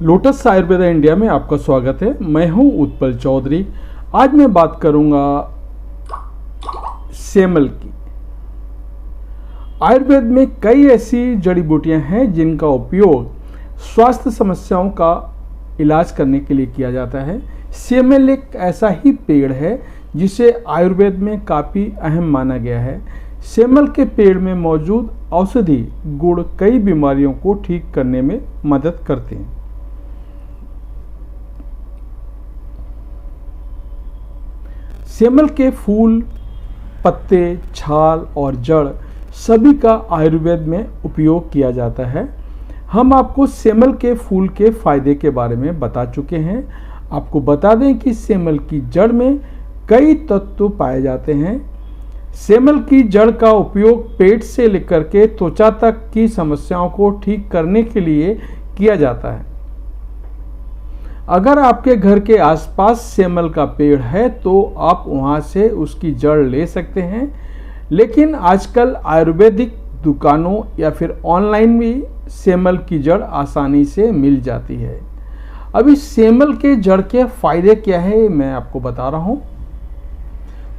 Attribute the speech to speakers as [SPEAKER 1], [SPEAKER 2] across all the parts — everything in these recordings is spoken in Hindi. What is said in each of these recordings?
[SPEAKER 1] लोटस आयुर्वेदा इंडिया में आपका स्वागत है। मैं हूं उत्पल चौधरी। आज मैं बात करूंगा सेमल की। आयुर्वेद में कई ऐसी जड़ी बूटियां हैं जिनका उपयोग स्वास्थ्य समस्याओं का इलाज करने के लिए किया जाता है। सेमल एक ऐसा ही पेड़ है जिसे आयुर्वेद में काफ़ी अहम माना गया है। सेमल के पेड़ में मौजूद औषधि गुण कई बीमारियों को ठीक करने में मदद करते हैं। सेमल के फूल, पत्ते, छाल और जड़ सभी का आयुर्वेद में उपयोग किया जाता है। हम आपको सेमल के फूल के फायदे के बारे में बता चुके हैं। आपको बता दें कि सेमल की जड़ में कई तत्व पाए जाते हैं। सेमल की जड़ का उपयोग पेट से लेकर के त्वचा तक की समस्याओं को ठीक करने के लिए किया जाता है। अगर आपके घर के आसपास सेमल का पेड़ है तो आप वहां से उसकी जड़ ले सकते हैं, लेकिन आजकल आयुर्वेदिक दुकानों या फिर ऑनलाइन भी सेमल की जड़ आसानी से मिल जाती है। अभी सेमल के जड़ के फायदे क्या है मैं आपको बता रहा हूं।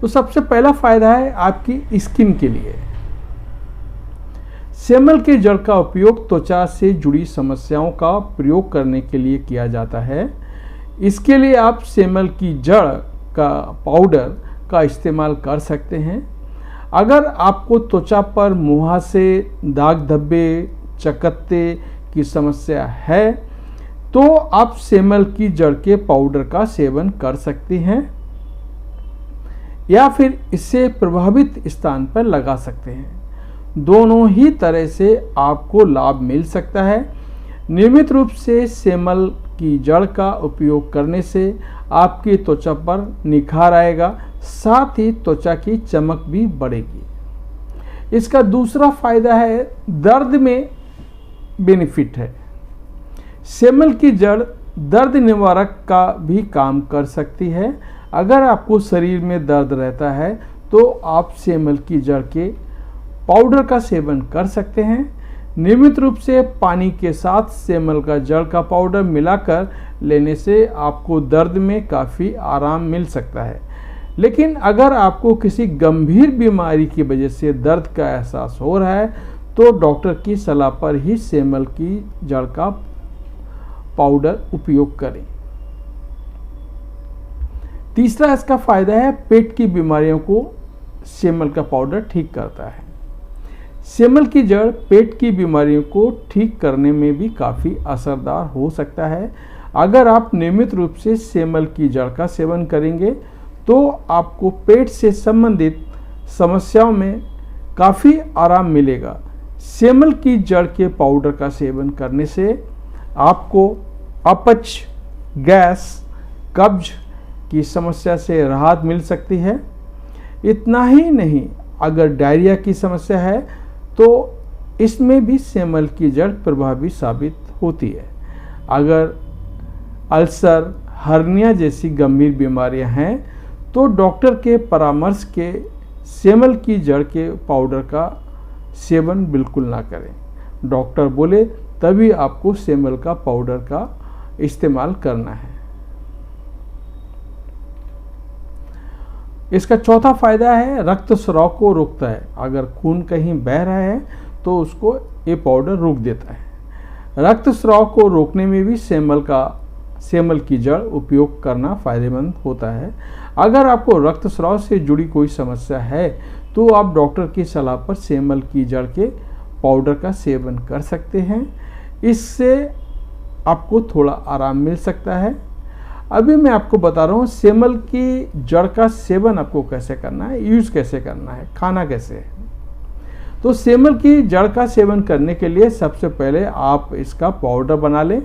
[SPEAKER 1] तो सबसे पहला फायदा है आपकी स्किन के लिए। सेमल के जड़ का उपयोग त्वचा से जुड़ी समस्याओं का प्रयोग करने के लिए किया जाता है। इसके लिए आप सेमल की जड़ का पाउडर का इस्तेमाल कर सकते हैं। अगर आपको त्वचा पर मुहासे, दाग धब्बे, चकत्ते की समस्या है तो आप सेमल की जड़ के पाउडर का सेवन कर सकते हैं या फिर इसे प्रभावित स्थान पर लगा सकते हैं। दोनों ही तरह से आपको लाभ मिल सकता है। नियमित रूप से सेमल की जड़ का उपयोग करने से आपकी त्वचा पर निखार आएगा, साथ ही त्वचा की चमक भी बढ़ेगी। इसका दूसरा फायदा है दर्द में बेनिफिट है। सेमल की जड़ दर्द निवारक का भी काम कर सकती है। अगर आपको शरीर में दर्द रहता है तो आप सेमल की जड़ के पाउडर का सेवन कर सकते हैं। नियमित रूप से पानी के साथ सेमल का जड़ का पाउडर मिलाकर लेने से आपको दर्द में काफ़ी आराम मिल सकता है। लेकिन अगर आपको किसी गंभीर बीमारी की वजह से दर्द का एहसास हो रहा है तो डॉक्टर की सलाह पर ही सेमल की जड़ का पाउडर उपयोग करें। तीसरा इसका फायदा है पेट की बीमारियों को सेमल का पाउडर ठीक करता है। सेमल की जड़ पेट की बीमारियों को ठीक करने में भी काफ़ी असरदार हो सकता है। अगर आप नियमित रूप से सेमल की जड़ का सेवन करेंगे तो आपको पेट से संबंधित समस्याओं में काफ़ी आराम मिलेगा। सेमल की जड़ के पाउडर का सेवन करने से आपको अपच, गैस, कब्ज की समस्या से राहत मिल सकती है। इतना ही नहीं, अगर डायरिया की समस्या है तो इसमें भी सेमल की जड़ प्रभावी साबित होती है। अगर अल्सर, हर्निया जैसी गंभीर बीमारियां हैं तो डॉक्टर के परामर्श के सेमल की जड़ के पाउडर का सेवन बिल्कुल ना करें। डॉक्टर बोले तभी आपको सेमल का पाउडर का इस्तेमाल करना है। इसका चौथा फायदा है रक्त स्राव को रोकता है। अगर खून कहीं बह रहा है तो उसको ये पाउडर रोक देता है। रक्त स्राव को रोकने में भी सेमल की जड़ उपयोग करना फायदेमंद होता है। अगर आपको रक्त स्राव से जुड़ी कोई समस्या है तो आप डॉक्टर की सलाह पर सेमल की जड़ के पाउडर का सेवन कर सकते हैं। इससे आपको थोड़ा आराम मिल सकता है। अभी मैं आपको बता रहा हूँ सेमल की जड़ का सेवन आपको कैसे करना है, यूज़ कैसे करना है, खाना कैसे है। तो सेमल की जड़ का सेवन करने के लिए सबसे पहले आप इसका पाउडर बना लें।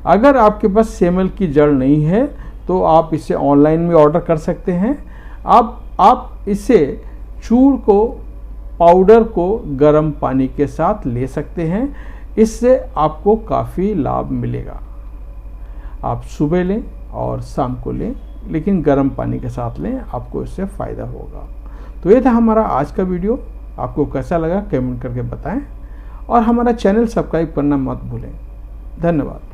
[SPEAKER 1] अगर आपके पास सेमल की जड़ नहीं है तो आप इसे ऑनलाइन में ऑर्डर कर सकते हैं। आप इसे चूर्ण को, पाउडर को गर्म पानी के साथ ले सकते हैं। इससे आपको काफ़ी लाभ मिलेगा। आप सुबह लें और शाम को लें, लेकिन गर्म पानी के साथ लें, आपको इससे फ़ायदा होगा। तो ये था हमारा आज का वीडियो। आपको कैसा लगा कमेंट करके बताएं और हमारा चैनल सब्सक्राइब करना मत भूलें। धन्यवाद।